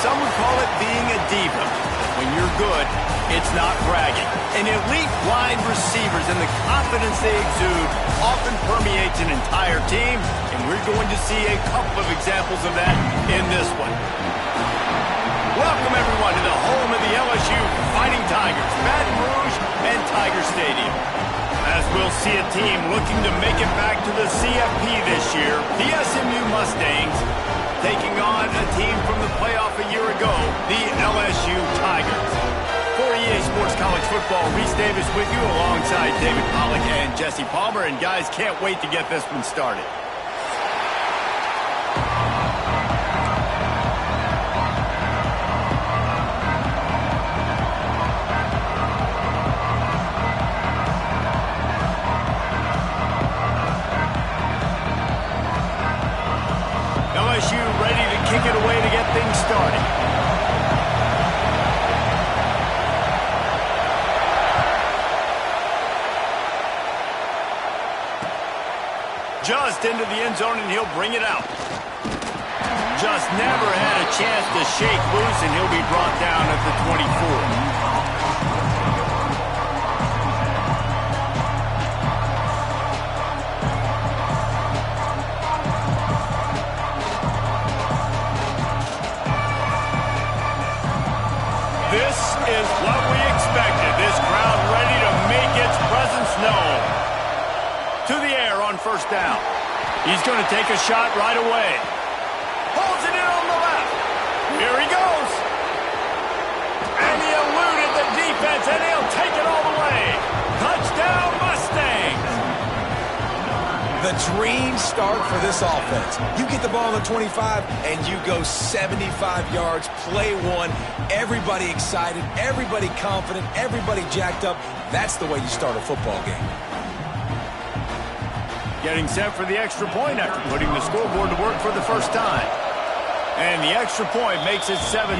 Some would call it being a diva. When you're good, it's not bragging. And elite wide receivers and the confidence they exude often permeates an entire team, and we're going to see a couple of examples of that in this one. Welcome, everyone, to the home of the LSU Fighting Tigers, Baton Rouge and Tiger Stadium. As we'll see a team looking to make it back to the CFP this year, the SMU Mustangs taking on a team from the playoff a year ago, the LSU Tigers. For EA Sports College Football, Reese Davis with you alongside David Pollack and Jesse Palmer. And guys, can't wait to get this one started. LSU ready to kick it away to get things started. Just into the end zone, and he'll bring it out. Just never had a chance to shake loose, and he'll be brought down at the 24. This is what we expected. This crowd ready to make its presence known. To the air on first down. He's going to take a shot right away. Holds it in on the left. Here he goes. And he eluded the defense, and he'll take it all the way. Touchdown, Mustangs. The dream start for this offense. You get the ball on the 25, and you go 75 yards, play one. Everybody excited, everybody confident, everybody jacked up. That's the way you start a football game. Getting set for the extra point after putting the scoreboard to work for the first time. And the extra point makes it 7-0.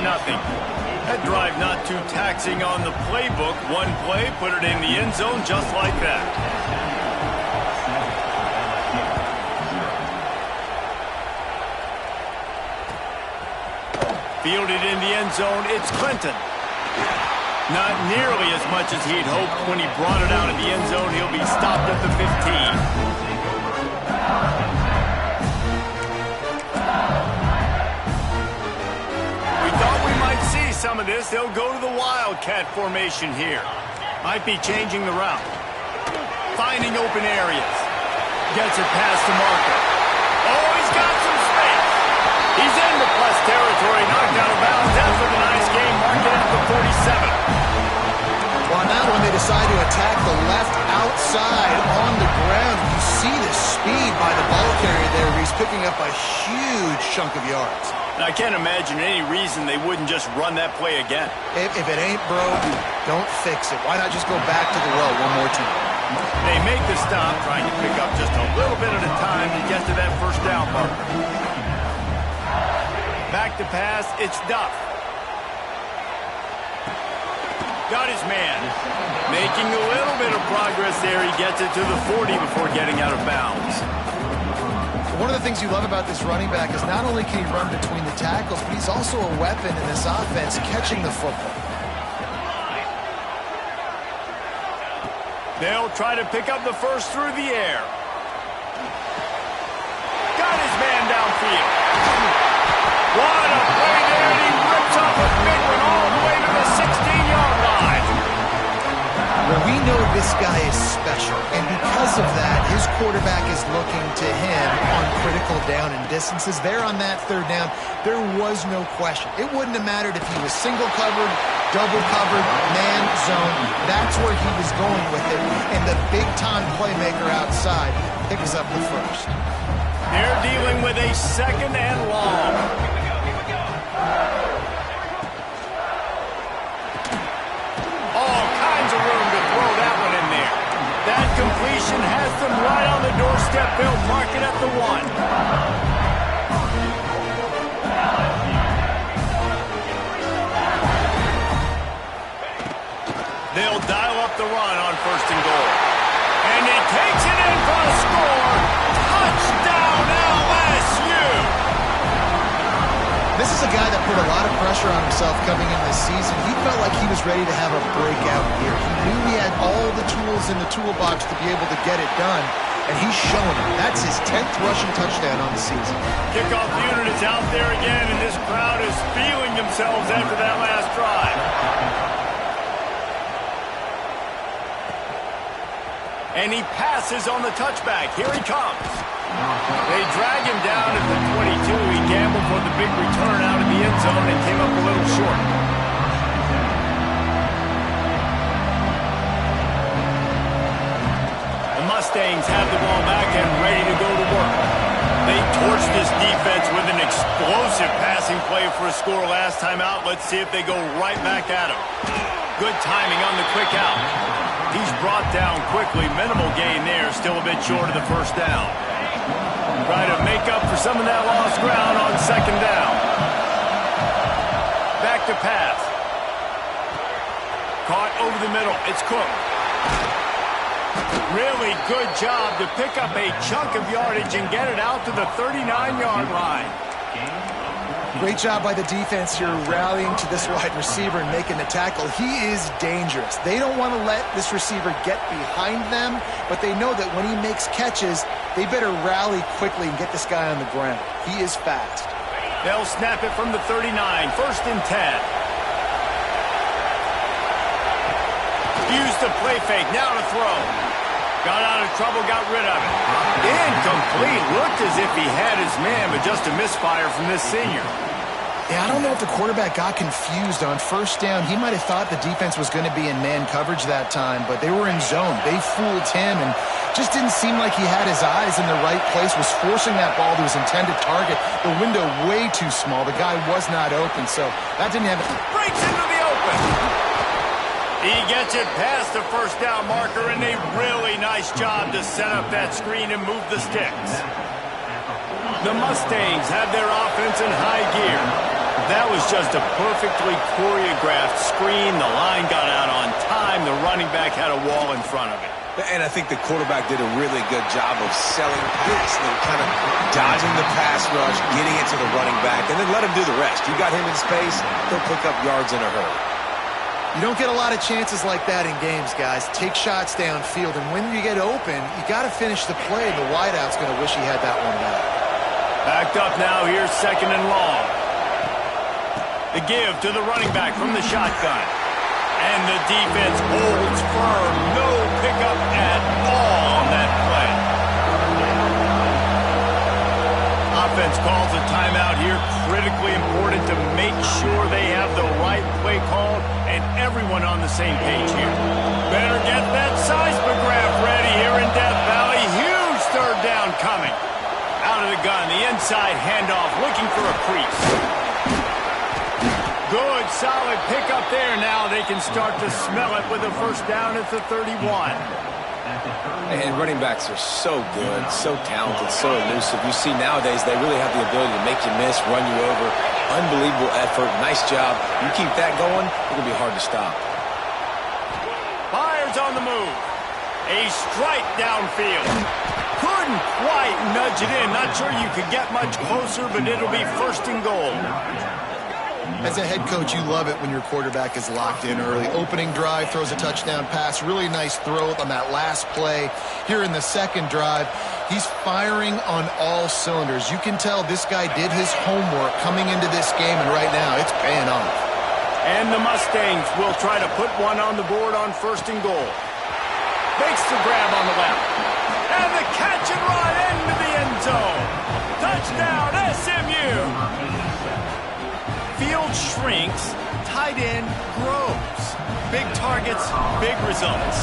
That drive not too taxing on the playbook. One play, put it in the end zone just like that. Fielded in the end zone, it's Clinton. Not nearly as much as he'd hoped when he brought it out of the end zone. He'll be stopped at the 15. Some of this, they'll go to the Wildcat formation here. Might be changing the route. Finding open areas. Gets it past the marker. Oh, he's got some space. He's into plus territory, knocked out of bounds after the nice game, marked at the 47. Well, on that one, they decide to attack the left outside on the ground. You see the speed by the ball carrier there. He's picking up a huge chunk of yards. And I can't imagine any reason they wouldn't just run that play again. If it ain't broke, don't fix it. Why not just go back to the well one more time? They make the stop, trying to pick up just a little bit at a time to get to that first down marker. Back to pass, it's Duff. Got his man. Making a little bit of progress there. He gets it to the 40 before getting out of bounds. One of the things you love about this running back is not only can he run between the tackles, but he's also a weapon in this offense catching the football. They'll try to pick up the first through the air. Got his man downfield. What a play there, and he rips off a big one all the way to the 16-yard line. Well, we know this guy is special, and because of that, his quarterback is looking to him on critical down and distances. There on that third down, there was no question. It wouldn't have mattered if he was single covered, double covered, man zone. That's where he was going with it, and the big-time playmaker outside picks up the first. They're dealing with a second and long. All kinds of room to throw that one in there. That completion has them right on the doorstep. They'll mark it at the 1. They'll dial up the run on first and goal. And he takes it in for a score. Touchdown, LSU! this is a guy that put a lot of pressure on himself coming into this season. He felt like he was ready to have a breakout year. He knew he had all the tools in the toolbox to be able to get it done, and he's showing it. That's his 10th rushing touchdown on the season. Kickoff unit is out there again, and this crowd is feeling themselves after that last drive. And he passes on the touchback. Here he comes. They drag him down at the 22. He gambled for the big return out of the end zone and came up a little short. The Mustangs have the ball back and ready to go to work. They torched this defense with an explosive passing play for a score last time out. Let's see if they go right back at him. Good timing on the quick out. He's brought down quickly. Minimal gain there. Still a bit short of the first down. Try to make up for some of that lost ground on second down. Back to pass. Caught over the middle. It's Cook. Really good job to pick up a chunk of yardage and get it out to the 39-yard line. Great job by the defense here rallying to this wide receiver and making the tackle. He is dangerous. They don't want to let this receiver get behind them, but they know that when he makes catches, they better rally quickly and get this guy on the ground. He is fast. They'll snap it from the 39. First and 10. Used the play fake. Now to throw. Got out of trouble, got rid of it. Incomplete. Looked as if he had his man, but just a misfire from this senior. Yeah, I don't know if the quarterback got confused on first down. He might have thought the defense was going to be in man coverage that time, but they were in zone. They fooled him and just didn't seem like he had his eyes in the right place, was forcing that ball to his intended target. The window way too small. The guy was not open, so that didn't have it. Breaks into the open. He gets it past the first down marker, and a really nice job to set up that screen and move the sticks. The Mustangs have their offense in high gear. That was just a perfectly choreographed screen. The line got out on time. The running back had a wall in front of it. And I think the quarterback did a really good job of selling past them, kind of dodging the pass rush, getting it to the running back, and then let him do the rest. You got him in space, he'll pick up yards in a hurry. You don't get a lot of chances like that in games, guys. Take shots downfield, and when you get open, you got to finish the play. The wideout's going to wish he had that one back. Backed up now, here's second and long. The give to the running back from the shotgun. And the defense holds firm. No pickup at all on that play. Offense calls a timeout here. Critically important to make sure they have the right play called and everyone on the same page here. Better get that seismograph ready here in Death Valley. Huge third down coming. Out of the gun, the inside handoff, looking for a crease. Good, solid pickup there. Now they can start to smell it with a first down at the 31. And running backs are so good, so talented, so elusive. You see nowadays they really have the ability to make you miss, run you over. Unbelievable effort. Nice job. You keep that going, it'll be hard to stop. Fires on the move. A strike downfield. Couldn't quite nudge it in. Not sure you could get much closer, but it'll be first and goal. As a head coach, you love it when your quarterback is locked in early. Opening drive, throws a touchdown pass. Really nice throw on that last play. Here in the second drive, he's firing on all cylinders. You can tell this guy did his homework coming into this game, and right now it's paying off. And the Mustangs will try to put one on the board on first and goal. Makes the grab on the left. And the catch and run into the end zone. Touchdown, SMU. Field shrinks, tight end grows. Big targets, big results.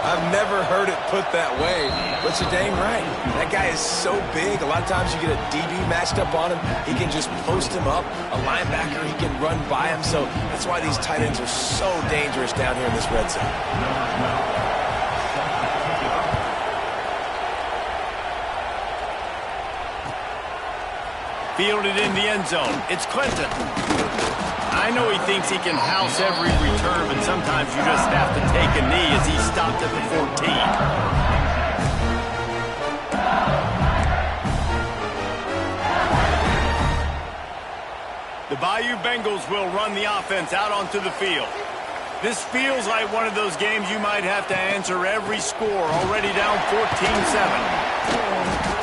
I've never heard it put that way, but you're dang right. That guy is so big. A lot of times you get a DB matched up on him. He can just post him up. A linebacker, he can run by him. So that's why these tight ends are so dangerous down here in this red zone. Fielded in the end zone. It's Clinton. I know he thinks he can house every return, but sometimes you just have to take a knee as he stopped at the 14. The Bayou Bengals will run the offense out onto the field. This feels like one of those games you might have to answer every score, already down 14-7.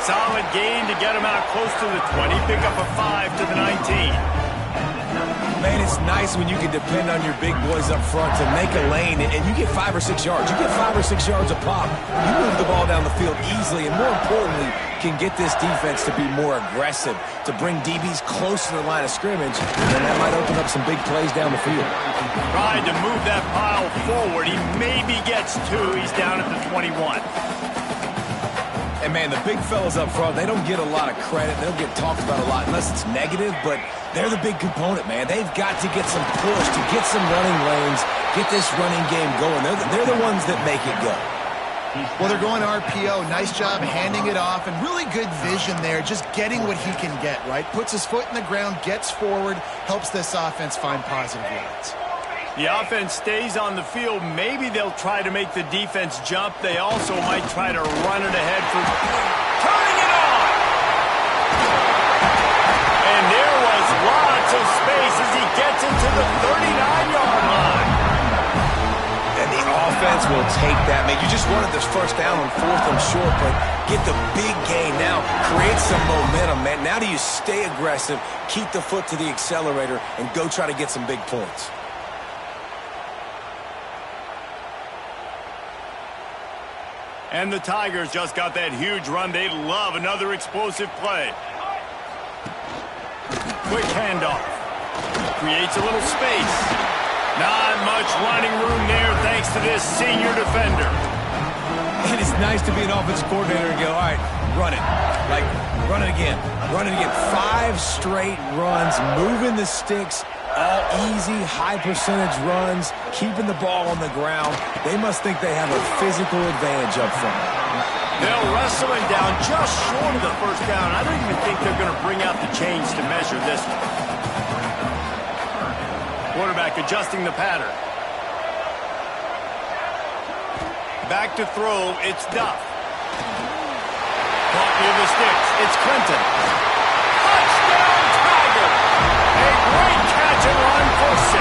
Solid gain to get him out close to the 20, pick up a 5 to the 19. Man, it's nice when you can depend on your big boys up front to make a lane, and you get 5 or 6 yards. You get 5 or 6 yards a pop. You move the ball down the field easily, and more importantly, can get this defense to be more aggressive, to bring DBs close to the line of scrimmage, and that might open up some big plays down the field. Tried to move that pile forward. He maybe gets 2. He's down at the 21. And, man, the big fellas up front, they don't get a lot of credit. They don't get talked about a lot unless it's negative, but they're the big component, man. They've got to get some push, to get some running lanes, get this running game going. They're the ones that make it go. Well, they're going RPO. Nice job handing it off, and really good vision there, just getting what he can get, right? Puts his foot in the ground, gets forward, helps this offense find positive yards. The offense stays on the field. Maybe they'll try to make the defense jump. They also might try to run it ahead for turning it on. And there was lots of space as he gets into the 39-yard line. And the offense will take that. Man, you just wanted this first down on 4th and short, but get the big gain now. Create some momentum, man. Now do you stay aggressive, keep the foot to the accelerator, and go try to get some big points. And the Tigers just got that huge run. They love another explosive play. Quick handoff. Creates a little space. Not much running room there thanks to this senior defender. It is nice to be an offensive coordinator and go, all right, run it. Like, run it again. Run it again. 5 straight runs, moving the sticks. All easy, high-percentage runs, keeping the ball on the ground. They must think they have a physical advantage up front. They'll wrestle him down just short of the first down. I don't even think they're going to bring out the chains to measure this one. Quarterback adjusting the pattern. Back to throw, it's Duff. Caught near the sticks, it's Clinton. Touchdown, Tiger! A great catch and run for 6.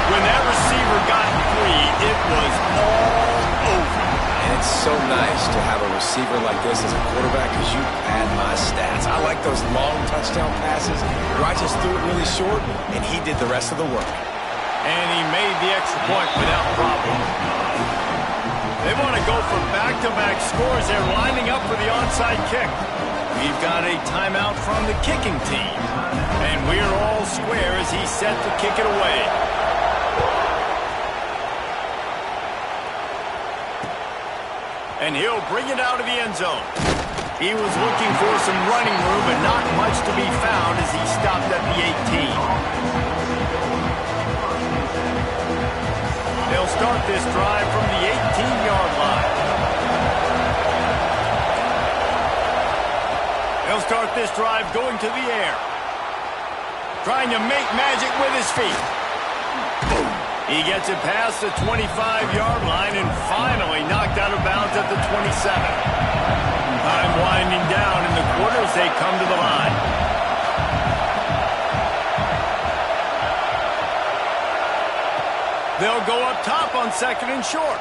When that receiver got free, it was all over. And it's so nice to have a receiver like this as a quarterback because you pad my stats. I like those long touchdown passes where I just threw it really short and he did the rest of the work. And he made the extra point without problem. They want to go for back-to-back scores. They're lining up for the onside kick. We've got a timeout from the kicking team. And we're all square as he's set to kick it away. And he'll bring it out of the end zone. He was looking for some running room, but not much to be found as he stopped at the 18. They'll start this drive from the 18-yard line. They'll start this drive going to the air. Trying to make magic with his feet. Boom. He gets it past the 25-yard line and finally knocked out of bounds at the 27. Time winding down in the quarter as they come to the line. They'll go up top on 2nd and short.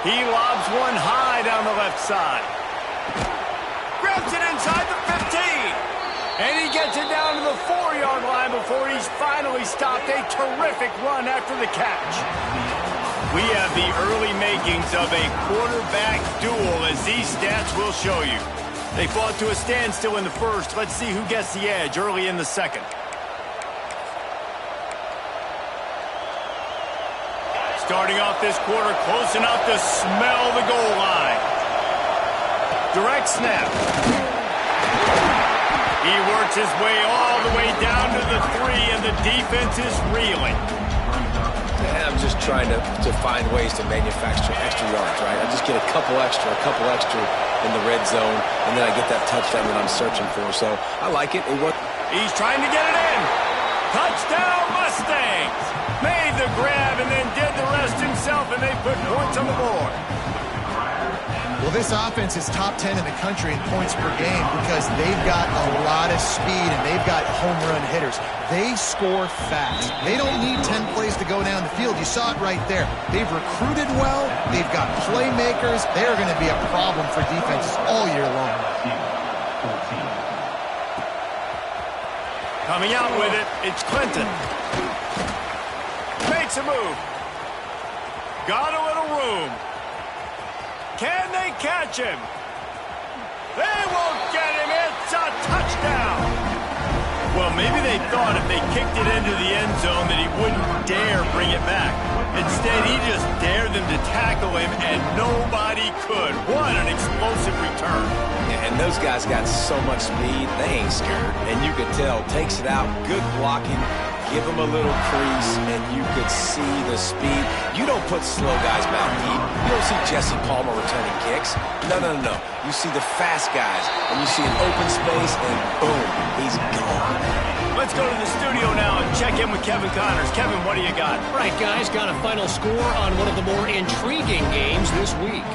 He lobs one high down the left side. Grabs it inside the 15. And he gets it down to the 4-yard line before he's finally stopped. A terrific run after the catch. We have the early makings of a quarterback duel, as these stats will show you. They fought to a standstill in the first. Let's see who gets the edge early in the second. Starting off this quarter close enough to smell the goal line. Direct snap. He works his way all the way down to the 3, and the defense is reeling. And I'm just trying to find ways to manufacture extra yards, right? I just get a couple extra in the red zone, and then I get that touchdown that I'm searching for. So I like it. He's trying to get it in. Touchdown, Mustangs! Made the grab and then did the rest himself, and they put points on the board. Well, this offense is top 10 in the country in points per game because they've got a lot of speed and they've got home run hitters. They score fast. They don't need 10 plays to go down the field. You saw it right there. They've recruited well. They've got playmakers. They're going to be a problem for defenses all year long. Coming out with it, it's Clinton. Makes a move. Got a little room. Can they catch him? They won't get him. It's a touchdown. Well, maybe they thought if they kicked it into the end zone that he wouldn't dare bring it back. Instead, he just dared them to tackle him, and nobody could. What an explosive return. Yeah, and those guys got so much speed, they ain't scared. And you could tell, takes it out, good blocking, give them a little crease, and you could see the speed. You don't put slow guys back deep. You don't see Jesse Palmer returning kicks. No. You see the fast guys, and you see an open space, and boom, he's gone. Let's go to the studio now and check in with Kevin Connors. Kevin, what do you got? All right, guys, got a final score on one of the more intriguing games this week.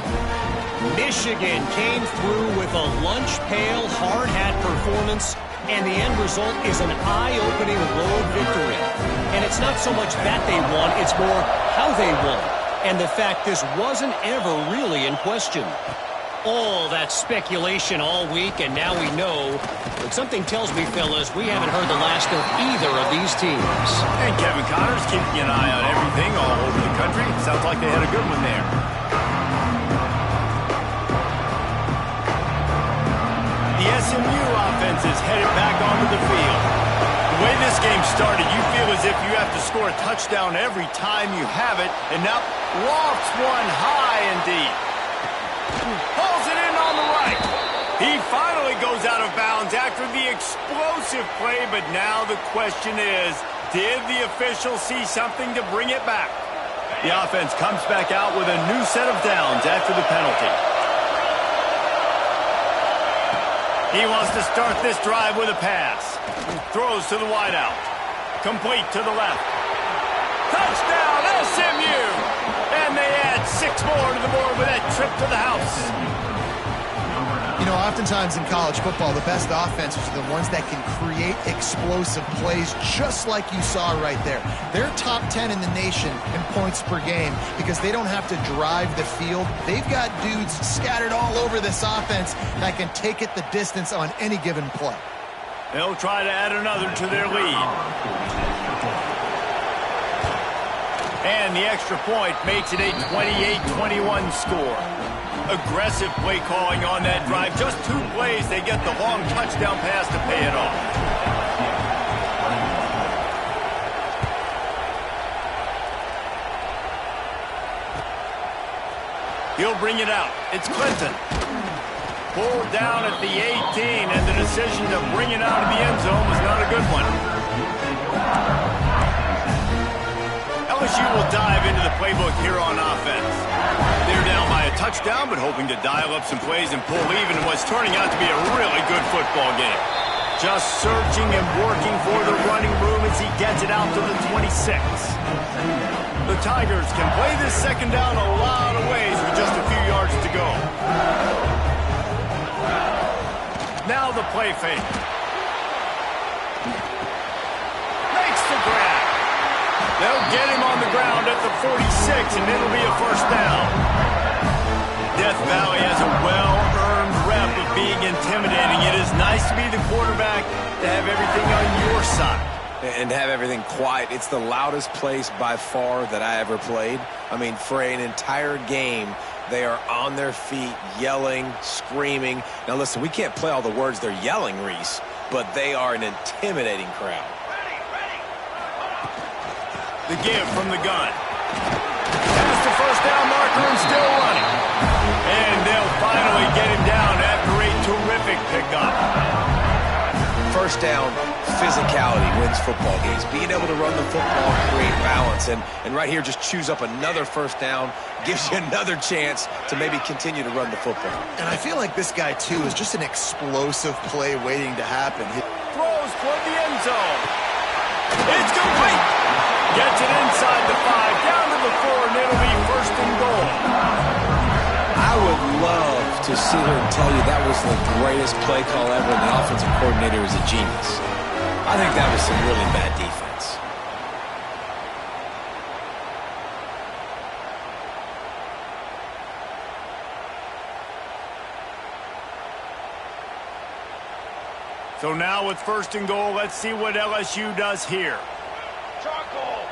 Michigan came through with a lunch pail, hard hat performance, and the end result is an eye-opening road victory. And it's not so much that they won, it's more how they won. And the fact this wasn't ever really in question. All that speculation all week, and now we know. But something tells me, fellas, we haven't heard the last of either of these teams. And Kevin Connors keeping an eye on everything all over the country. Sounds like they had a good one there. The SMU offense is headed back onto the field. The way this game started, you feel as if you have to score a touchdown every time you have it. And now lofts one high and deep. Pulls it in on the right. He finally goes out of bounds after the explosive play, but now the question is, did the official see something to bring it back? The offense comes back out with a new set of downs after the penalty. He wants to start this drive with a pass. Throws to the wideout. Complete to the left. Touchdown, SMU! And they add 6 more to the board with that trip to the house. You know, oftentimes in college football, the best offenses are the ones that can create explosive plays just like you saw right there. They're top 10 in the nation in points per game because they don't have to drive the field. They've got dudes scattered all over this offense that can take it the distance on any given play. They'll try to add another to their lead. And the extra point makes it a 28-21 score. Aggressive play calling on that drive. Just 2 plays, they get the long touchdown pass to pay it off. He'll bring it out. It's Clinton. Pulled down at the 18, and the decision to bring it out of the end zone was not a good one. LSU will dive into the playbook here on offense. They're down by a touchdown, but hoping to dial up some plays and pull even in what's turning out to be a really good football game. Just searching and working for the running room as he gets it out to the 26. The Tigers can play this second down a lot of ways with just a few yards to go. Now the play fake. Makes the grab. They'll get him on the ground at the 46, and it'll be a first down. Death Valley has a well-earned rep of being intimidating. It is nice to be the quarterback, to have everything on your side. And have everything quiet. It's the loudest place by far that I ever played. I mean, for an entire game, they are on their feet, yelling, screaming. Now, listen, we can't play all the words they're yelling, Reese, but they are an intimidating crowd. The give from the gun. Past the first down marker and still running. And they'll finally get him down after a terrific pickup. First down, physicality wins football games. Being able to run the football, create balance. And right here, just choose up another first down, gives you another chance to maybe continue to run the football. And I feel like this guy, too, is just an explosive play waiting to happen. Throws toward the end zone. It's complete. Gets it inside the 5, down to the 4, and it'll be first and goal. I would love to sit here and tell you that was the greatest play call ever and the offensive coordinator is a genius. I think that was some really bad defense. So now with 1st and goal, let's see what LSU does here. Charcoal.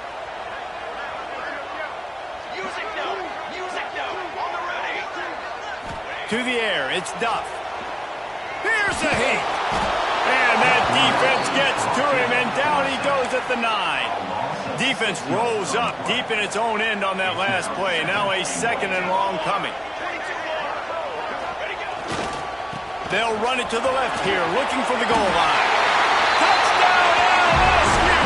Music note. Music note. On the ready. To the air, it's Duff. Here's a hit. And that defense gets to him, and down he goes at the 9. Defense rolls up deep in its own end on that last play. Now a 2nd and long coming. They'll run it to the left here, looking for the goal line. Touchdown, LSU!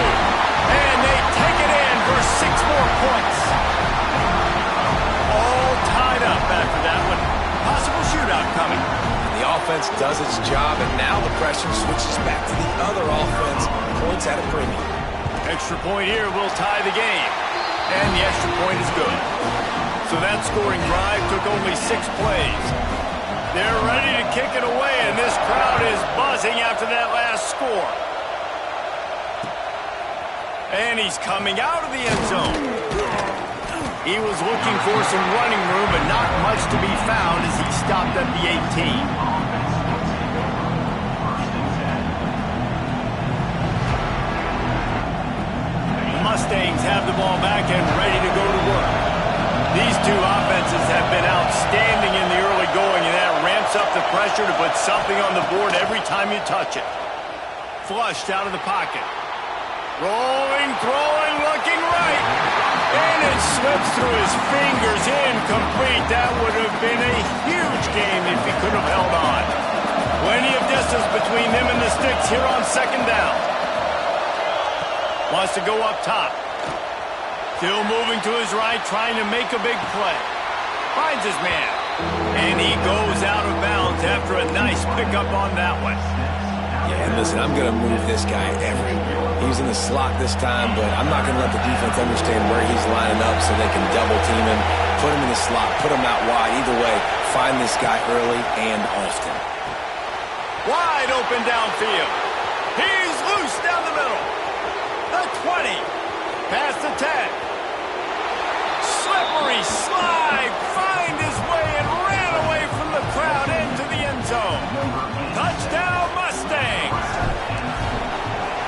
And they take it in for 6 more points. All tied up after that one. Possible shootout coming. The offense does its job, and now the pressure switches back to the other offense. Points at a premium. Extra point here will tie the game. And the extra point is good. So that scoring drive took only 6 plays. They're ready to kick it away, and this crowd is buzzing after that last score. And he's coming out of the end zone. He was looking for some running room, but not much to be found as he stopped at the 18. Mustangs have the ball back and ready to go to work. These two offenses have been outstanding in the early going, and that ramps up the pressure to put something on the board every time you touch it. Flushed out of the pocket. Rolling, throwing, looking right. And it slips through his fingers, incomplete. That would have been a huge game if he could have held on. Plenty of distance between them and the sticks here on 2nd down. Wants to go up top. Still moving to his right, trying to make a big play. Finds his man. And he goes out of bounds after a nice pickup on that one. Yeah, and listen, I'm going to move this guy everywhere. He's in the slot this time, but I'm not going to let the defense understand where he's lining up so they can double team him, put him in the slot, put him out wide. Either way, find this guy early and often. Wide open downfield. He's loose down the middle. The 20. Past the 10. Slippery slide, find his way and ran away from the crowd into the end zone. Touchdown, Mustangs!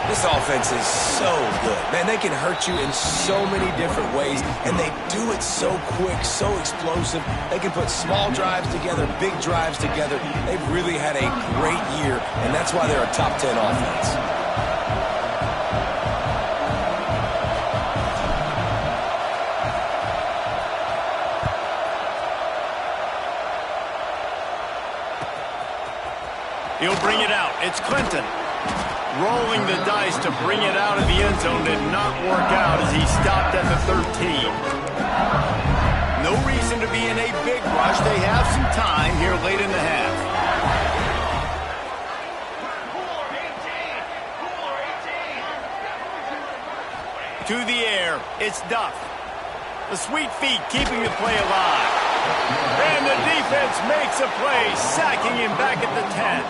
This offense is so good. Man, they can hurt you in so many different ways, and they do it so quick, so explosive. They can put small drives together, big drives together. They've really had a great year, and that's why they're a top 10 offense. He'll bring it out. It's Clinton. Rolling the dice to bring it out of the end zone did not work out as he stopped at the 13. No reason to be in a big rush. They have some time here late in the half. To the air, it's Duff. The sweet feet keeping the play alive. And the defense makes a play, sacking him back at the 10.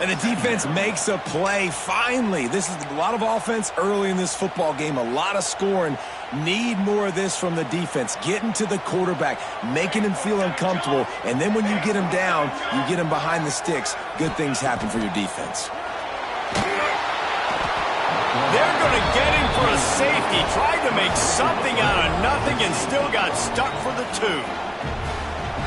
And the defense makes a play, finally. This is a lot of offense early in this football game, a lot of scoring. Need more of this from the defense. Getting to the quarterback, making him feel uncomfortable, and then when you get him down, you get him behind the sticks. Good things happen for your defense. They're going to get him for a safety. Tried to make something out of nothing and still got stuck for the 2.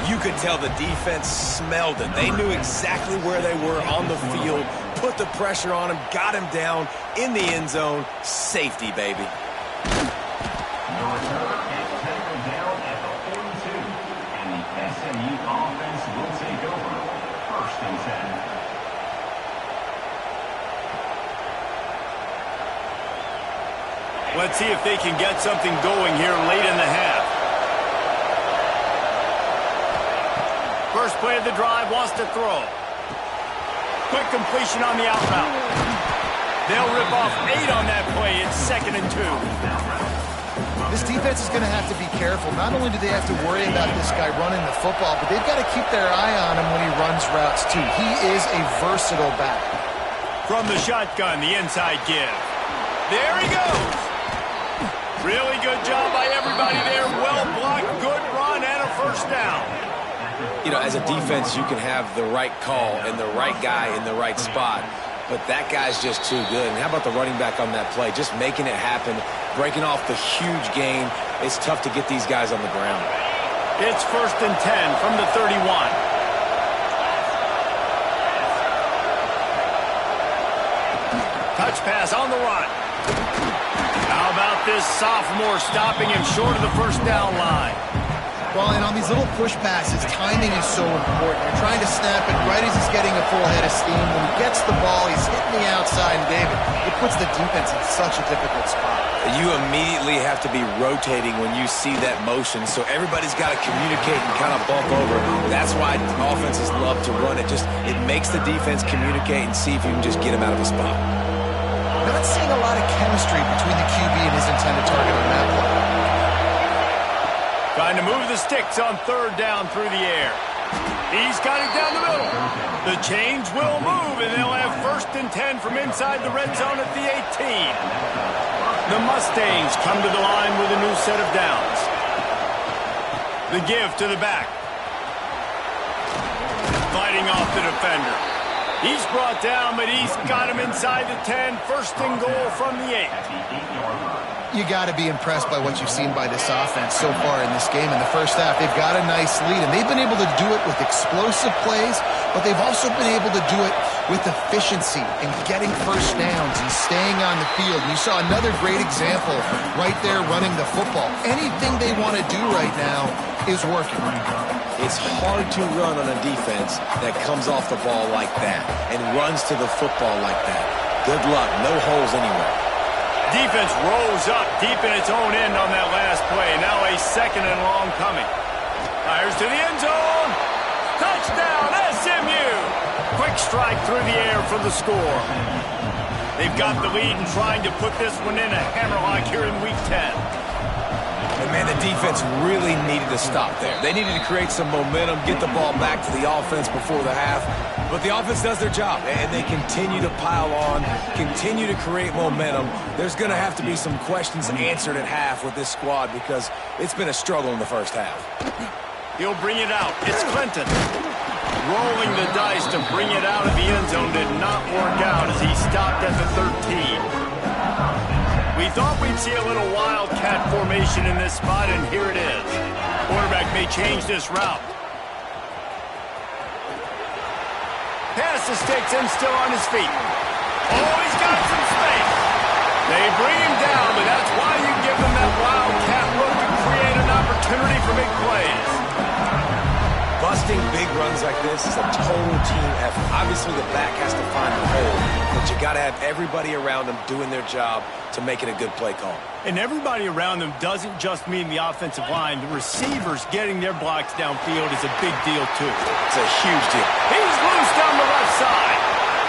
You could tell the defense smelled it. They knew exactly where they were on the field, put the pressure on him, got him down in the end zone. Safety, baby. The return is tackled down at the 42, and the SMU offense will take over. 1st and 10. Let's see if they can get something going here late in the half. First play of the drive, wants to throw. Quick completion on the out route. They'll rip off 8 on that play. It's 2nd and 2. This defense is going to have to be careful. Not only do they have to worry about this guy running the football, but they've got to keep their eye on him when he runs routes too. He is a versatile back. From the shotgun, the inside give. There he goes. Really good job by everybody there. Well blocked, good run, and a first down. You know, as a defense, you can have the right call and the right guy in the right spot, but that guy's just too good. And how about the running back on that play? Just making it happen, breaking off the huge gain. It's tough to get these guys on the ground. It's 1st and 10 from the 31. Touch pass on the run. How about this sophomore stopping him short of the first down line? Well, and on these little push passes, timing is so important. You're trying to snap it right as he's getting a full head of steam. When he gets the ball, he's hitting the outside, and David, it puts the defense in such a difficult spot. You immediately have to be rotating when you see that motion, so everybody's got to communicate and kind of bump over. That's why offenses love to run it. It makes the defense communicate and see if you can just get him out of a spot. Not seeing a lot of chemistry between the QB and his intended target on that play. Trying to move the sticks on 3rd down through the air. He's got it down the middle. The chains will move, and they'll have 1st and 10 from inside the red zone at the 18. The Mustangs come to the line with a new set of downs. The give to the back. Fighting off the defender. He's brought down, but he's got him inside the 10. 1st and goal from the 8. You got to be impressed by what you've seen by this offense so far in this game. In the first half, they've got a nice lead, and they've been able to do it with explosive plays, but they've also been able to do it with efficiency and getting first downs and staying on the field. And you saw another great example right there running the football. Anything they want to do right now is working. It's hard to run on a defense that comes off the ball like that and runs to the football like that. Good luck. No holes anywhere. Defense rolls up deep in its own end on that last play. Now a 2nd and long coming. Fires to the end zone. Touchdown, SMU. Quick strike through the air for the score. They've got the lead and trying to put this one in a hammerlock here in Week 10. And, man, the defense really needed to stop there. They needed to create some momentum, get the ball back to the offense before the half. But the offense does their job, and they continue to pile on, continue to create momentum. There's going to have to be some questions answered at half with this squad because it's been a struggle in the first half. He'll bring it out. It's Clinton. Rolling the dice to bring it out of the end zone did not work out as he stopped at the 13. We thought we'd see a little wildcat formation in this spot, and here it is. Quarterback may change this route. Pass the sticks and still on his feet. Oh, he's got some space. They bring him down, but that's why you give them that wildcat look to create an opportunity for big plays. Busting big runs like this is a total team effort. Obviously, the back has to find the hole, but you got to have everybody around them doing their job to make it a good play call. And everybody around them doesn't just mean the offensive line. The receivers getting their blocks downfield is a big deal, too. It's a huge deal. He's loose down the left side.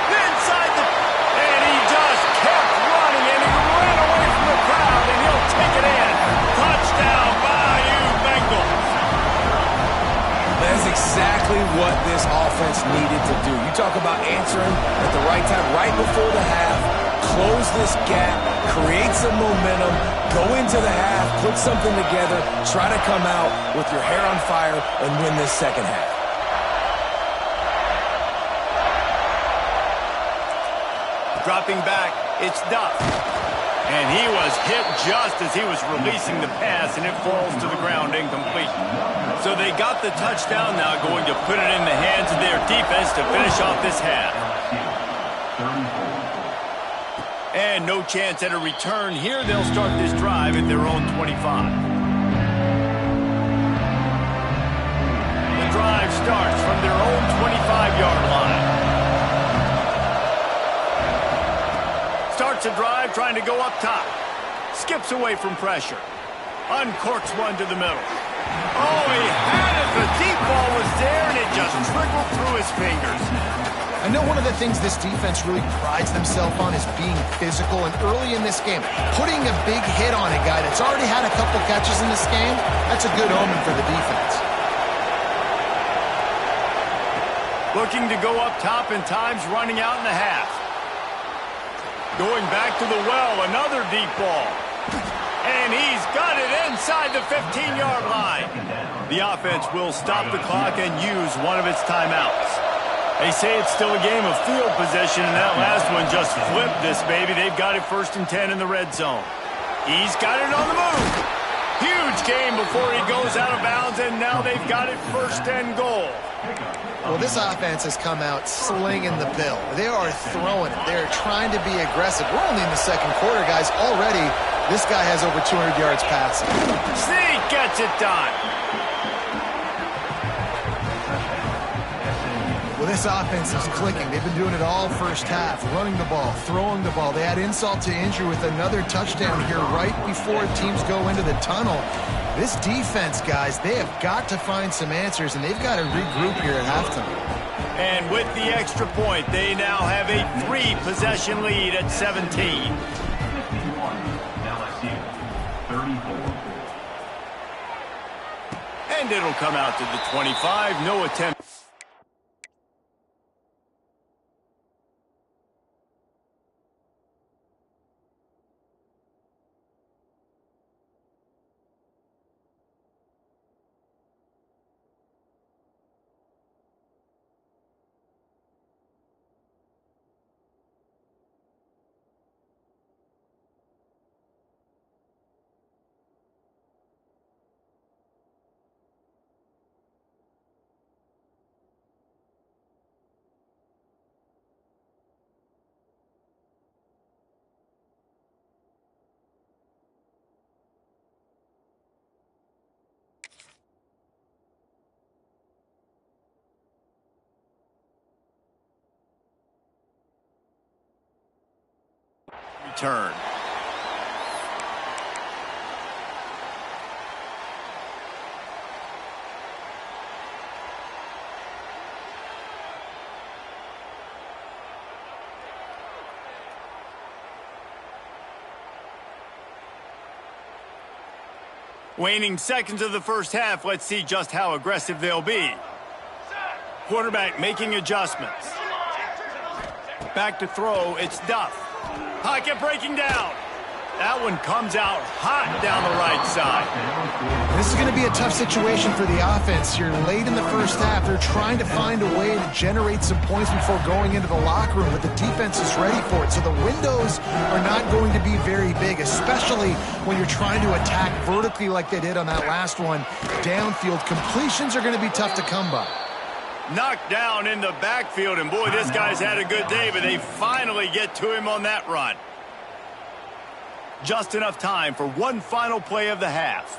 Inside the... And he just kept running, and he ran away from the crowd, and he'll take it in. Touchdown, Bayou Bengals. That's exactly what this offense needed to do. You talk about answering at the right time, right before the half, close this gap, create some momentum, go into the half, put something together, try to come out with your hair on fire and win this second half. Dropping back, it's Duff. And he was hit just as he was releasing the pass, and it falls to the ground incomplete. So they got the touchdown now, going to put it in the hands of their defense to finish off this half. And no chance at a return here. They'll start this drive at their own 25. The drive starts from their own 25-yard line. Starts a drive trying to go up top. Skips away from pressure. Uncorks one to the middle. Oh, he had it. The deep ball was there, and it just trickled through his fingers. I know one of the things this defense really prides themselves on is being physical, and early in this game, putting a big hit on a guy that's already had a couple catches in this game, that's a good omen for the defense. Looking to go up top, and time's running out in the half. Going back to the well, another deep ball. And he's got it inside the 15-yard line. The offense will stop the clock and use one of its timeouts. They say it's still a game of field position, and that last one just flipped this baby. They've got it 1st and 10 in the red zone. He's got it on the move. Huge game before he goes out of bounds, and now they've got it 1st and goal. Well, this offense has come out slinging the pill. They are throwing it. They're trying to be aggressive. We're only in the second quarter, guys. Already, this guy has over 200 yards passing. Sneak gets it done. Well, this offense is clicking. They've been doing it all first half, running the ball, throwing the ball. They had insult to injury with another touchdown here right before teams go into the tunnel. This defense, guys, they have got to find some answers, and they've got to regroup here at halftime. And with the extra point, they now have a 3-possession lead at 17. 51, LSU, 34. And it'll come out to the 25. No attempt. Return. Waning seconds of the first half. Let's see just how aggressive they'll be. Quarterback making adjustments. Back to throw. It's Duff. Pocket breaking down. That one comes out hot down the right side. This is going to be a tough situation for the offense here. Late in the first half, they're trying to find a way to generate some points before going into the locker room, but the defense is ready for it. So the windows are not going to be very big, especially when you're trying to attack vertically like they did on that last one. Downfield completions are going to be tough to come by. Knocked down in the backfield, and boy, this guy's had a good day, but they finally get to him on that run. Just enough time for one final play of the half.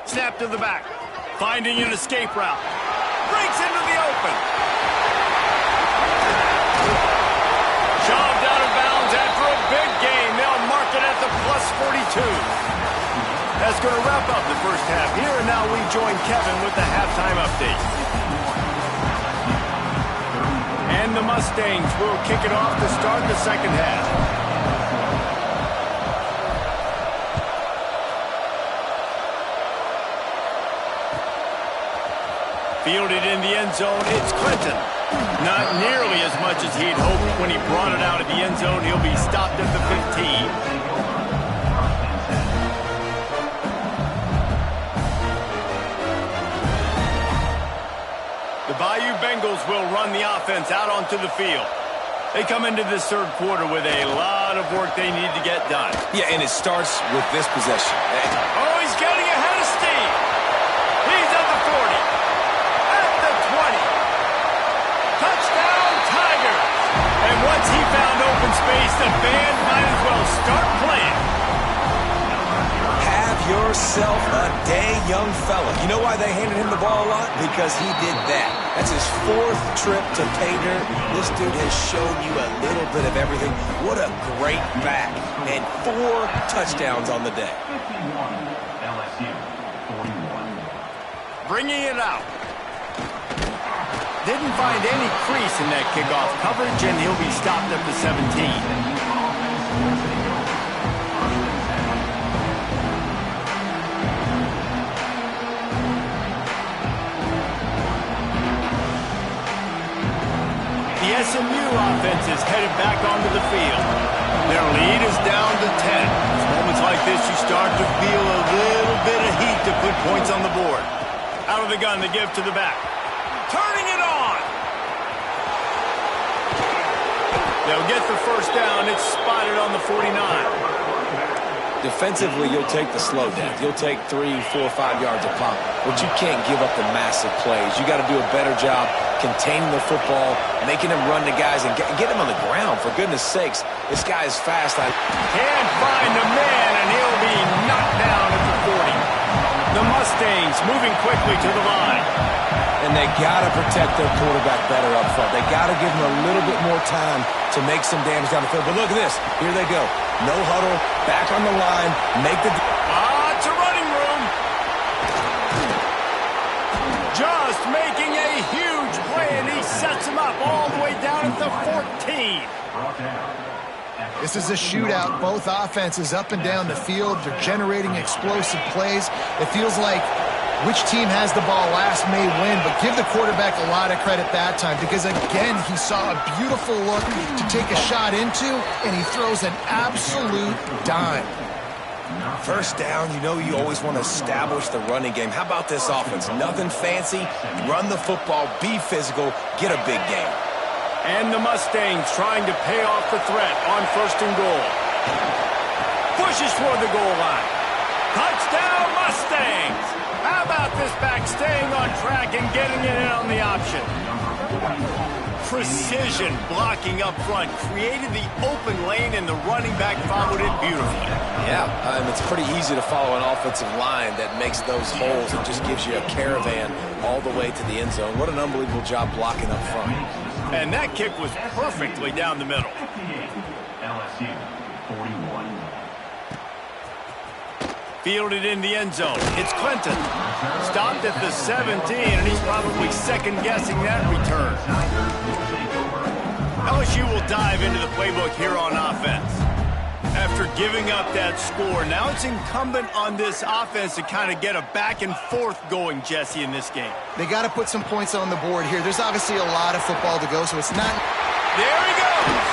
Snap to the back. Finding an escape route. Breaks into the open. Shoved out of bounds after a big game. They'll mark it at the +42. That's going to wrap up the first half here, and now we join Kevin with the halftime update. And the Mustangs will kick it off to start the second half. Fielded in the end zone, it's Clinton. Not nearly as much as he'd hoped when he brought it out of the end zone. He'll be stopped at the 15. The Bayou Bengals will run the offense out onto the field. They come into this third quarter with a lot of work they need to get done. Yeah, and it starts with this possession. Oh, he's getting ahead of steam. He's at the 40. At the 20. Touchdown, Tigers. And once he found open space, the band might as well start playing. Have yourself a day, young fella. You know why they handed him the ball a lot? Because he did that. That's his 4th trip to pay dirt. This dude has shown you a little bit of everything. What a great back. And 4 touchdowns on the day. 51, LSU, 41. Bringing it out. Didn't find any crease in that kickoff coverage, and he'll be stopped at the 17. The SMU offense is headed back onto the field. Their lead is down to 10. It's moments like this you start to feel a little bit of heat to put points on the board. Out of the gun, they give to the back. Turning it on! They'll get the first down. It's spotted on the 49. Defensively, you'll take the slow death. You'll take 3, 4, 5 yards a pop, but you can't give up the massive plays. You got to do a better job containing the football, making them run the guys, and get them on the ground. For goodness sakes, this guy is fast. Can't find a man, and he'll be knocked down at the 40. The Mustangs moving quickly to the line. And they got to protect their quarterback better up front. They got to give him a little bit more time to make some damage down the field. But look at this. Here they go. No huddle, back on the line, make the... It's a running room. Just making a huge play, and he sets him up all the way down at the 14. This is a shootout. Both offenses up and down the field. They're generating explosive plays. It feels like which team has the ball last may win, but give the quarterback a lot of credit that time because, again, he saw a beautiful look to take a shot into, and he throws an absolute dime. First down, you know you always want to establish the running game. How about this offense? Nothing fancy. Run the football, be physical, get a big game. And the Mustangs trying to pay off the threat on 1st and goal. Pushes toward the goal line. Touchdown, Mustangs! How about this back staying on track and getting it in on the option? Precision blocking up front created the open lane, and the running back followed it beautifully. Yeah, it's pretty easy to follow an offensive line that makes those holes. It just gives you a caravan all the way to the end zone. What an unbelievable job blocking up front. And that kick was perfectly down the middle. LSU 41. Fielded in the end zone. It's Clinton. Stopped at the 17, and he's probably second-guessing that return. LSU will dive into the playbook here on offense. After giving up that score, now it's incumbent on this offense to kind of get a back and forth going, Jesse, in this game. They got to put some points on the board here. There's obviously a lot of football to go, so it's not... There he goes!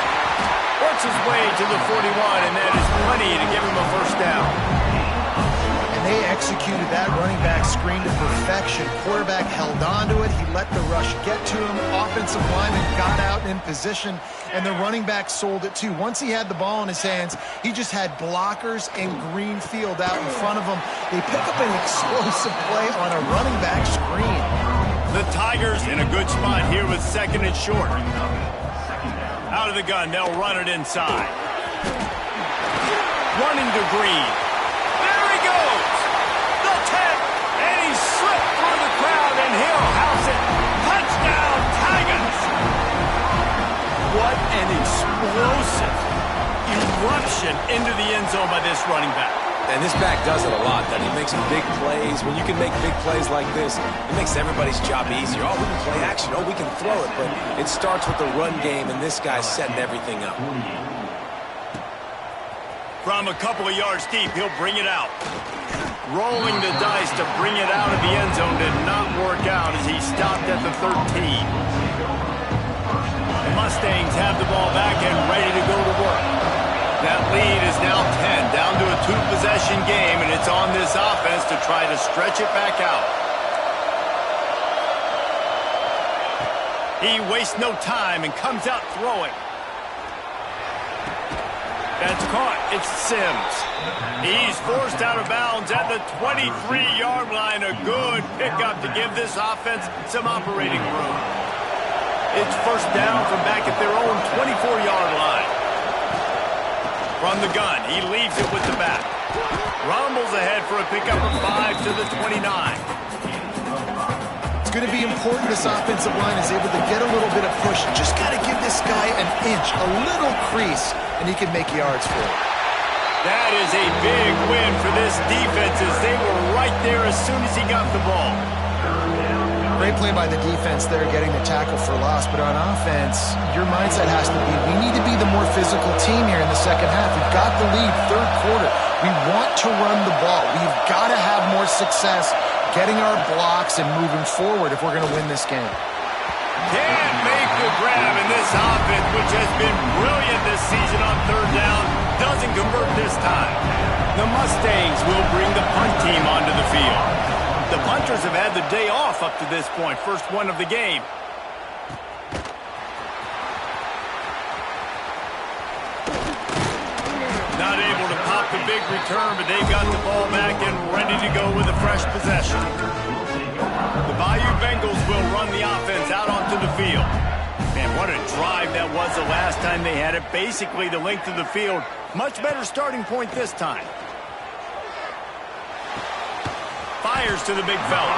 Works his way to the 41, and that is plenty to give him a first down. They executed that running back screen to perfection. Quarterback held on to it. He let the rush get to him. Offensive lineman got out in position, and the running back sold it too. Once he had the ball in his hands, he just had blockers and green field out in front of him. They pick up an explosive play on a running back screen. The Tigers in a good spot here with 2nd and short. Out of the gun, they'll run it inside. Running to Green. There he goes! And he slipped through the crowd, and he'll house it. Touchdown, Tigers! What an explosive eruption into the end zone by this running back. And this back does it a lot. That he makes big plays. When you can make big plays like this, it makes everybody's job easier. Oh, we can play action. Oh, we can throw it. But it starts with the run game, and this guy's setting everything up. From a couple of yards deep, he'll bring it out. Rolling the dice to bring it out of the end zone did not work out as he stopped at the 13. The Mustangs have the ball back and ready to go to work. That lead is now 10, down to a 2-possession game, and it's on this offense to try to stretch it back out. He wastes no time and comes out throwing. That's caught. It's Sims. He's forced out of bounds at the 23-yard line. A good pickup to give this offense some operating room. It's first down from back at their own 24-yard line. From the gun, he leaves it with the back. Rumbles ahead for a pickup of 5 to the 29. It's going to be important this offensive line is able to get a little bit of push. Just got to give this guy an inch, a little crease, and he can make yards for it. That is a big win for this defense as they were right there as soon as he got the ball. Great play by the defense there, getting the tackle for loss. But on offense, your mindset has to be, we need to be the more physical team here in the second half. We've got the lead, third quarter. We want to run the ball. We've got to have more success getting our blocks and moving forward if we're going to win this game. Can't make the grab in this offense, which has been brilliant this season on third down. Doesn't convert this time. The Mustangs will bring the punt team onto the field. The punters have had the day off up to this point. First one of the game. Not able to pop the big return, but they've got the ball back and ready to go with a fresh possession. The Bayou Bengals will run the offense out onto the field. Man, what a drive that was the last time they had it. Basically the length of the field. Much better starting point this time. Fires to the big fella.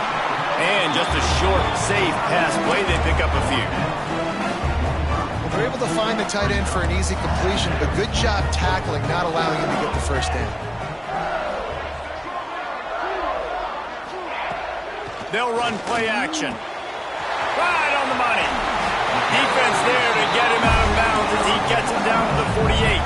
And just a short, safe pass play. They pick up a few. Well, they're able to find the tight end for an easy completion, but good job tackling, not allowing him to get the first down. They'll run play action. Right on the money. Defense there to get him out of bounds as he gets him down to the 48.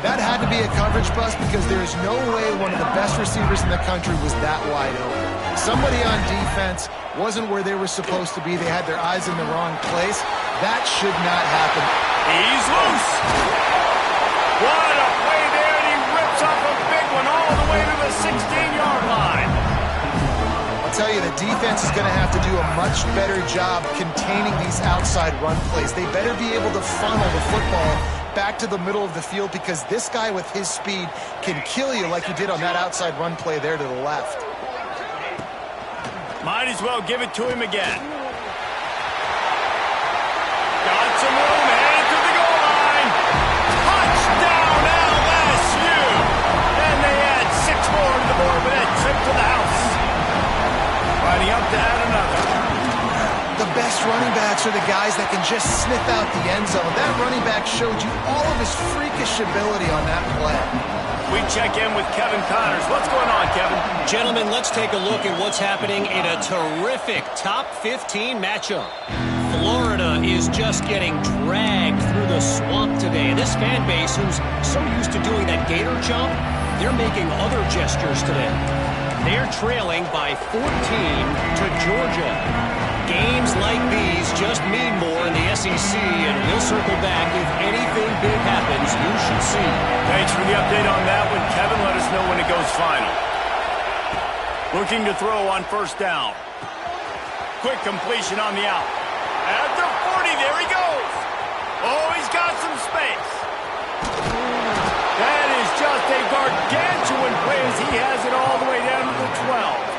That had to be a coverage bust because there is no way one of the best receivers in the country was that wide open. Somebody on defense wasn't where they were supposed to be. They had their eyes in the wrong place. That should not happen. He's loose. What a play there, and he rips off a big one all the way to the 16-yard line. I'll tell you, the defense is going to have to do a much better job containing these outside run plays. They better be able to funnel the football back to the middle of the field because this guy with his speed can kill you like he did on that outside run play there to the left. Might as well give it to him again. Got some room, headed to the goal line. Touchdown LSU! And they add 6 more to the board with that trip to the house. Riding up to add another. The best running backs are the guys that can just sniff out the end zone. That running back showed you all of his freakish ability on that play. We check in with Kevin Connors. What's going on, Kevin? Gentlemen, let's take a look at what's happening in a terrific top 15 matchup. Florida is just getting dragged through the swamp today. This fan base, who's so used to doing that gator jump, they're making other gestures today. They're trailing by 14 to Georgia. Games like these just mean more in the SEC, and we'll circle back if anything big happens. You should see. Thanks for the update on that one, Kevin. Let us know when it goes final. Looking to throw on first down. Quick completion on the out. At the 40, there he goes. Oh, he's got some space. That is just a gargantuan play as he has it all the way down to the 12.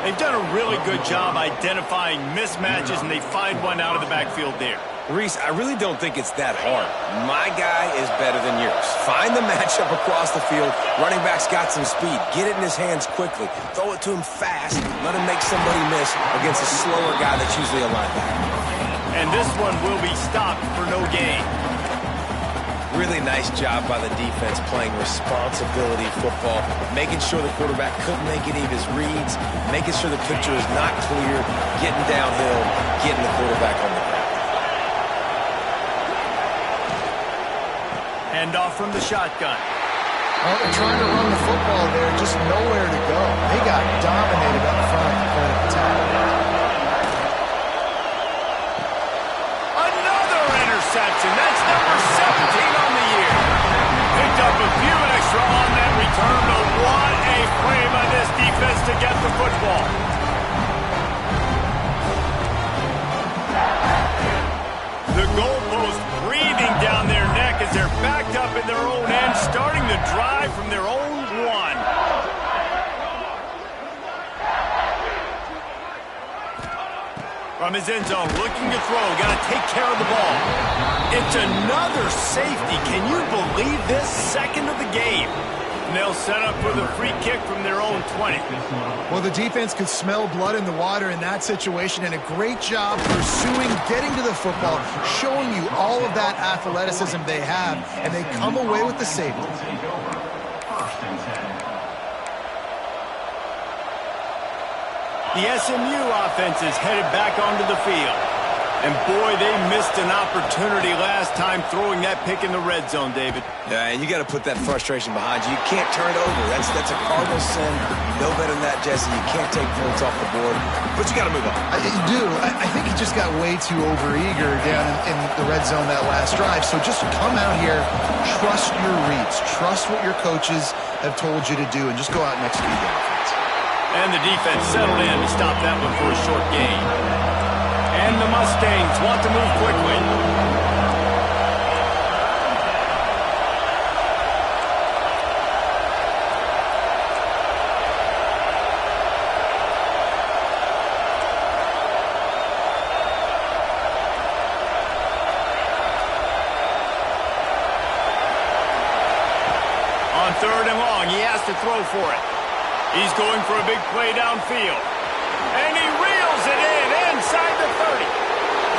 They've done a really good job identifying mismatches, and they find one out of the backfield there. Reese, I really don't think it's that hard. My guy is better than yours. Find the matchup across the field. Running back's got some speed. Get it in his hands quickly. Throw it to him fast. Let him make somebody miss against a slower guy that's usually a linebacker. And this one will be stopped for no gain. Really nice job by the defense playing responsibility football, making sure the quarterback couldn't make any of his reads, making sure the picture is not clear, getting downhill, getting the quarterback on the ground. Hand off from the shotgun. Well, they're trying to run the football there, just nowhere to go. They got dominated up front at the point of attack. Another interception. That's number 17 on the year. Picked up a few extra on that return, but what a play by this defense to get the football. The goalpost breathing down their neck as they're backed up in their own end, starting the drive from their own 1. From his end zone, looking to throw, got to take care of the ball. It's another safety. Can you believe this? Second of the game. And they'll set up with a free kick from their own 20. Well, the defense could smell blood in the water in that situation, and a great job pursuing, getting to the football, showing you all of that athleticism they have, and they come away with the safety. The SMU offense is headed back onto the field. And boy, they missed an opportunity last time throwing that pick in the red zone, David. Yeah, and you got to put that frustration behind you. You can't turn it over. That's a cardinal sin. No better than that, Jesse. You can't take points off the board, but you got to move on. You do. I think he just got way too overeager down in the red zone that last drive. So just come out here, trust your reads, trust what your coaches have told you to do, and just go out and execute the offense. And the defense settled in to stop that one for a short gain. And the Mustangs want to move quickly. On 3rd and long, he has to throw for it. He's going for a big play downfield. And he reels it in inside the 30.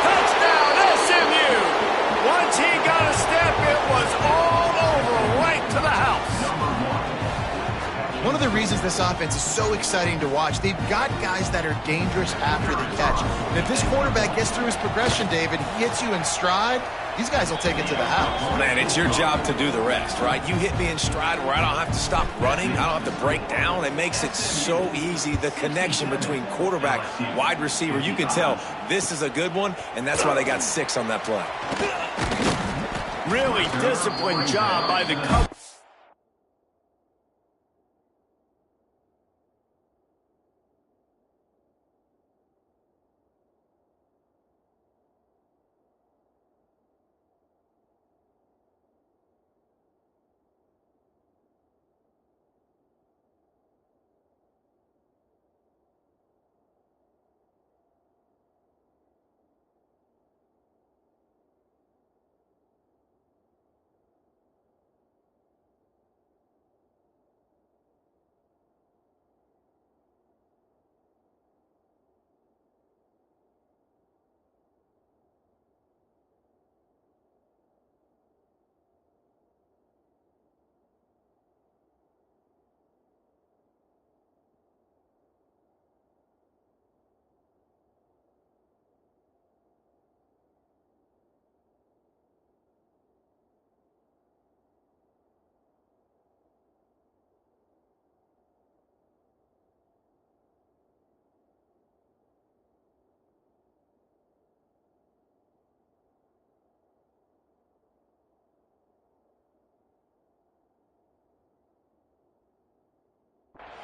Touchdown, SMU. Once he got a step, it was all over, right to the house. One of the reasons this offense is so exciting to watch, they've got guys that are dangerous after the catch. And if this quarterback gets through his progression, David, he hits you in stride, these guys will take it to the house. Man, it's your job to do the rest, right? You hit me in stride where I don't have to stop running. I don't have to break down. It makes it so easy. The connection between quarterback, wide receiver, you can tell this is a good one, and that's why they got 6 on that play. Really disciplined job by the coach.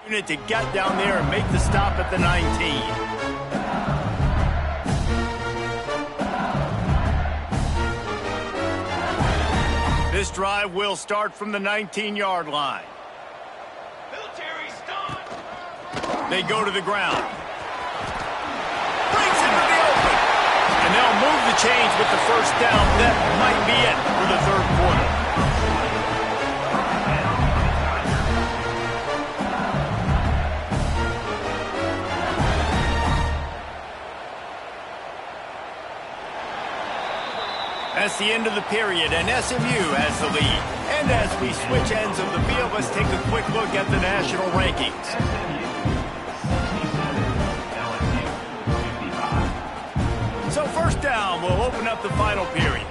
Unit to get down there and make the stop at the 19. This drive will start from the 19-yard line. Military stun. They go to the ground. Brings it to the open. And they'll move the chains with the first down. That might be it for the 3rd quarter. That's the end of the period, and SMU has the lead. And as we switch ends of the field, let's take a quick look at the national rankings. So first down, we'll open up the final period.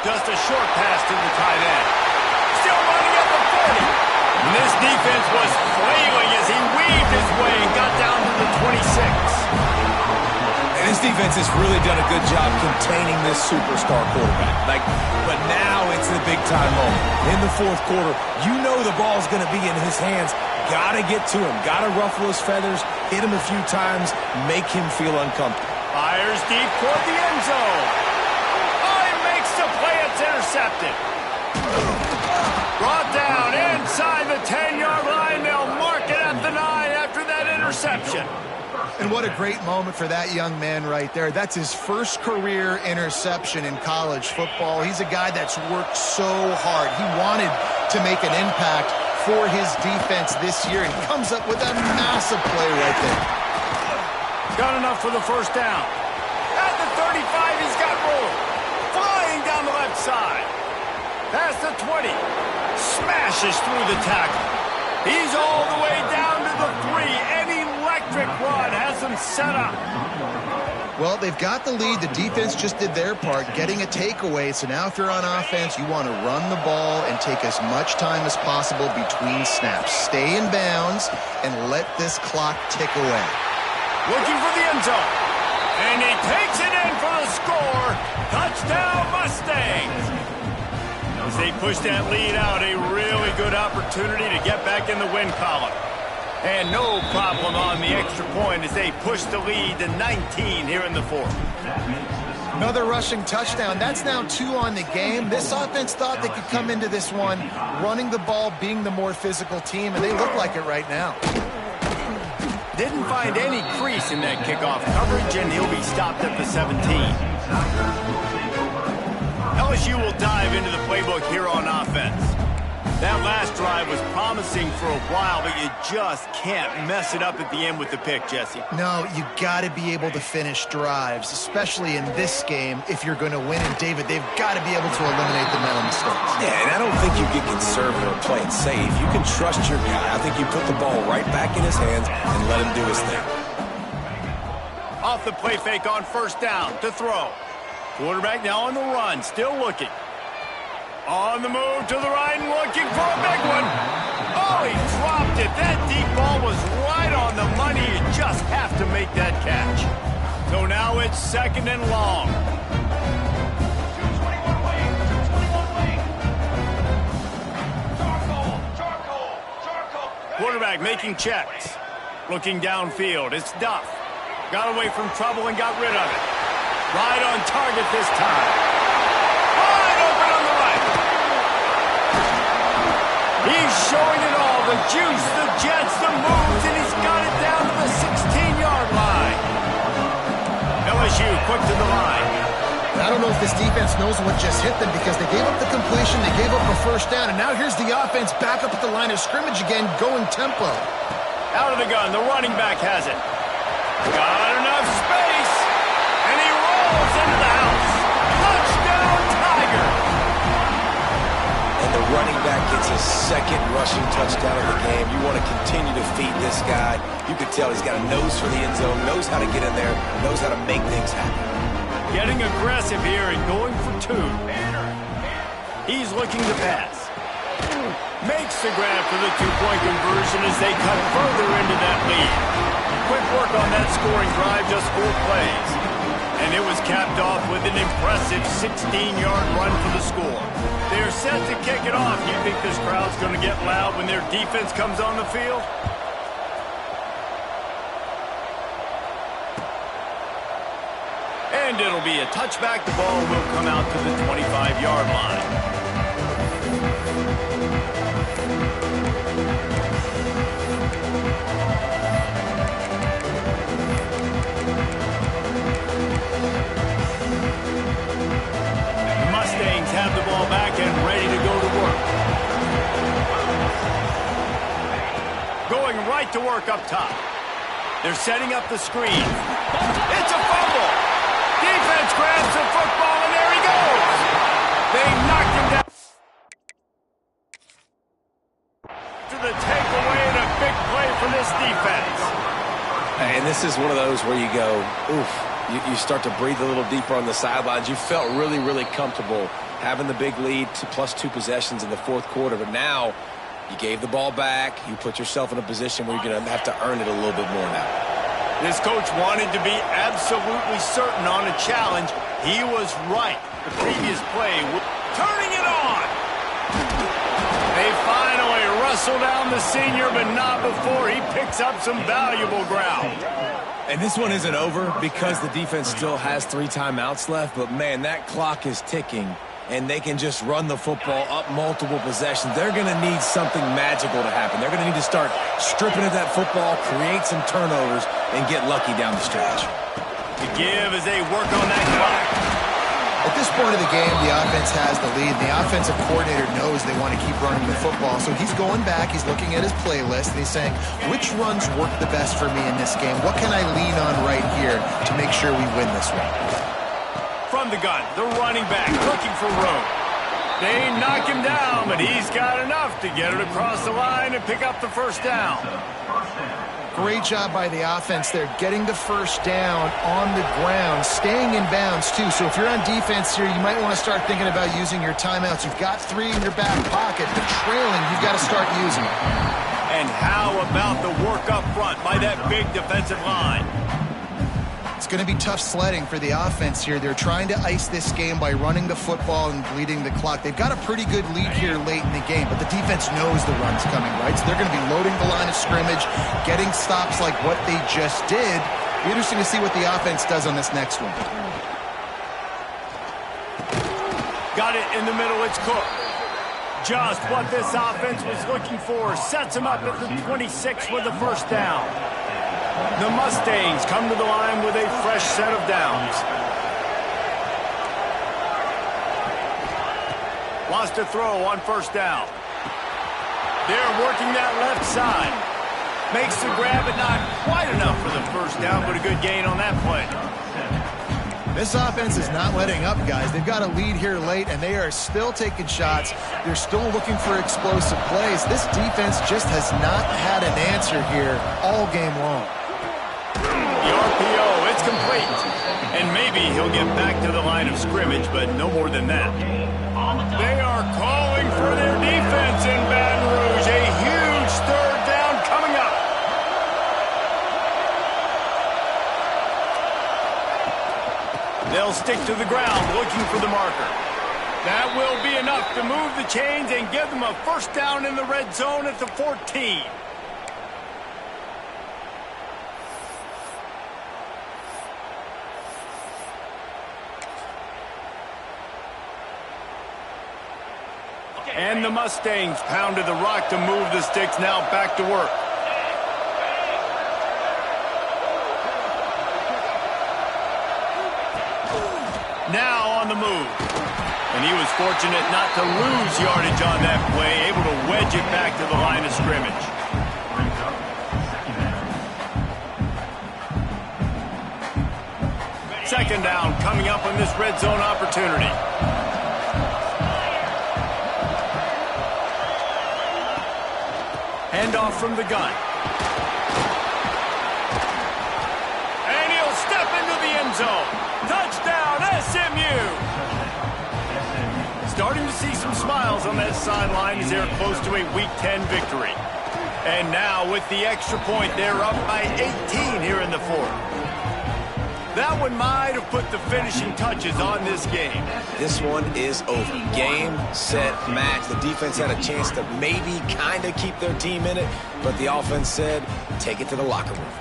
Just a short pass to the tight end. Still running at the 40. And this defense was flailing as he weaved his way and got down to the 26. And this defense has really done a good job containing this superstar quarterback. But now it's the big-time moment. In the 4th quarter, you know the ball's going to be in his hands. Got to get to him. Got to ruffle his feathers, hit him a few times, make him feel uncomfortable. Fires deep toward the end zone. Oh, he makes the play. It's intercepted. Brought down inside the 10-yard line. They'll mark it at the 9 after that interception. And what a great moment for that young man right there. That's his first career interception in college football. He's a guy that's worked so hard. He wanted to make an impact for his defense this year and comes up with a massive play right there. Got enough for the first down. At the 35, he's got room. Flying down the left side. Past the 20. Smashes through the tackle. He's all the way down to the 3. An electric run has him set up. Well, they've got the lead. The defense just did their part, getting a takeaway. So now if you're on offense, you want to run the ball and take as much time as possible between snaps. Stay in bounds and let this clock tick away. Looking for the end zone. And he takes it in for the score. Touchdown, Mustangs. As they push that lead out, a really good opportunity to get back in the win column. And no problem on the extra point as they push the lead to 19 here in the fourth. Another rushing touchdown. That's now 2 on the game. This offense thought they could come into this one running the ball, being the more physical team, and they look like it right now. Didn't find any crease in that kickoff coverage, and he'll be stopped at the 17. LSU will dive into the playbook here on offense. That last drive was promising for a while, but you just can't mess it up at the end with the pick, Jesse. No, you got to be able to finish drives, especially in this game if you're going to win. And, David, they've got to be able to eliminate the mental mistakes. Yeah, and I don't think you get conservative or play it safe. You can trust your guy. I think you put the ball right back in his hands and let him do his thing. Off the play fake on first down to throw. Quarterback now on the run, still looking. On the move to the right and looking for a big one. Oh, he dropped it. That deep ball was right on the money. You just have to make that catch. So now it's second and long. 221 wing. 221 wing. Charcoal. Quarterback making checks. Looking downfield. It's Duff. Got away from trouble and got rid of it. Right on target this time. Wide open on the right. He's showing it all. The juice, the jets, the moves, and he's got it down to the 16-yard line. LSU quick to the line. I don't know if this defense knows what just hit them because they gave up the completion, they gave up a first down, and now here's the offense back up at the line of scrimmage again, going tempo. Out of the gun, the running back has it. Got enough space, and he rolls into the house. Touchdown, Tiger! And the running back gets his second rushing touchdown of the game. You want to continue to feed this guy. You can tell he's got a nose for the end zone, knows how to get in there, knows how to make things happen. Getting aggressive here and going for 2. He's looking to pass. Makes the grab for the 2-point conversion as they cut further into that lead. Quick work on that scoring drive, just 4 plays. And it was capped off with an impressive 16-yard run for the score. They're set to kick it off. You think this crowd's going to get loud when their defense comes on the field? And it'll be a touchback. The ball will come out to the 25-yard line. The Mustangs have the ball back and ready to go to work. Going right to work up top. They're setting up the screen. It's a fumble. Defense grabs the football, and there he goes. They knocked him down. To the takeaway and a big play for this defense. And this is one of those where you go, oof. You start to breathe a little deeper on the sidelines. You felt really, really comfortable having the big lead to +2 possessions in the fourth quarter. But now you gave the ball back. You put yourself in a position where you're going to have to earn it a little bit more now. This coach wanted to be absolutely certain on a challenge. He was right. The previous play, turning it on. They finally wrestle down the senior, but not before he picks up some valuable ground. And this one isn't over because the defense still has 3 timeouts left. But, man, that clock is ticking. And they can just run the football up multiple possessions. They're going to need something magical to happen. They're going to need to start stripping at that football, create some turnovers, and get lucky down the stretch. To give as they work on that clock. At this point of the game, the offense has the lead. The offensive coordinator knows they want to keep running the football. So he's going back, he's looking at his playlist, and he's saying, which runs work the best for me in this game? What can I lean on right here to make sure we win this one? From the gun, the running back looking for room. They knock him down, but he's got enough to get it across the line and pick up the first down. Great job by the offense there, getting the first down on the ground, staying in bounds, too. So if you're on defense here, you might want to start thinking about using your timeouts. You've got 3 in your back pocket, but trailing, you've got to start using them. And how about the work up front by that big defensive line? It's going to be tough sledding for the offense here. They're trying to ice this game by running the football and bleeding the clock. They've got a pretty good lead here late in the game, but the defense knows the run's coming, right? So they're going to be loading the line of scrimmage, getting stops like what they just did. Be interesting to see what the offense does on this next one. Got it in the middle. It's Cook. Just what this offense was looking for. Sets him up at the 26 with the first down. The Mustangs come to the line with a fresh set of downs. Wants to throw on first down. They're working that left side. Makes the grab, but not quite enough for the first down, but a good gain on that play. This offense is not letting up, guys. They've got a lead here late, and they are still taking shots. They're still looking for explosive plays. This defense just has not had an answer here all game long. The RPO, it's complete. And maybe he'll get back to the line of scrimmage, but no more than that. They are calling for their defense in Baton Rouge. A huge third down coming up. They'll stick to the ground looking for the marker. That will be enough to move the chains and give them a first down in the red zone at the 14. And the Mustangs pounded the rock to move the sticks, now back to work. Now on the move. And he was fortunate not to lose yardage on that play, able to wedge it back to the line of scrimmage. Second down coming up on this red zone opportunity. Handoff from the gun. And he'll step into the end zone. Touchdown, SMU! Starting to see some smiles on that sideline as they're close to a Week 10 victory. And now with the extra point, they're up by 18 here in the fourth. That one might have put the finishing touches on this game. This one is over. Game, set, match. The defense had a chance to maybe kind of keep their team in it, but the offense said, take it to the locker room.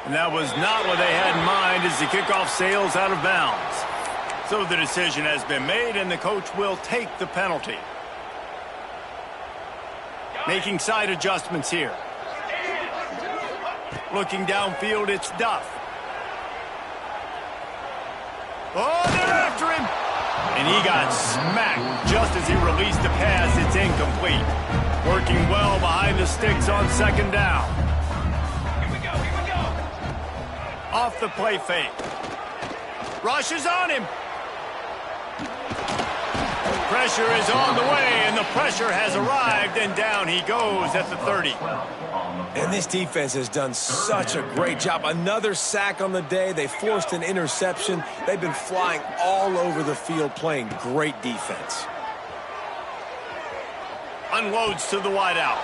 And that was not what they had in mind as the kickoff sails out of bounds. So the decision has been made, and the coach will take the penalty. Making side adjustments here. Looking downfield, it's Duff. Oh, they're after him! And he got smacked just as he released the pass. It's incomplete. Working well behind the sticks on second down. Here we go, here we go! Off the play fake. Rush is on him. Pressure is on the way, and the pressure has arrived, and down he goes at the 30. And this defense has done such a great job. Another sack on the day. They forced an interception. They've been flying all over the field, playing great defense. Unloads to the wideout.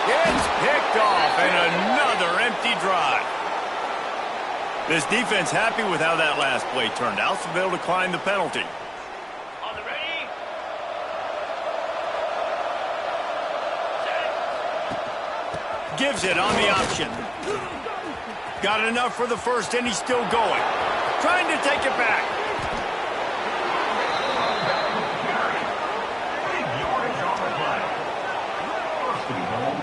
It's picked off, and another empty drive. This defense happy with how that last play turned out, so they'll decline the penalty. On the ready? Gives it on the option. Got enough for the first, and he's still going. Trying to take it back. First and goal.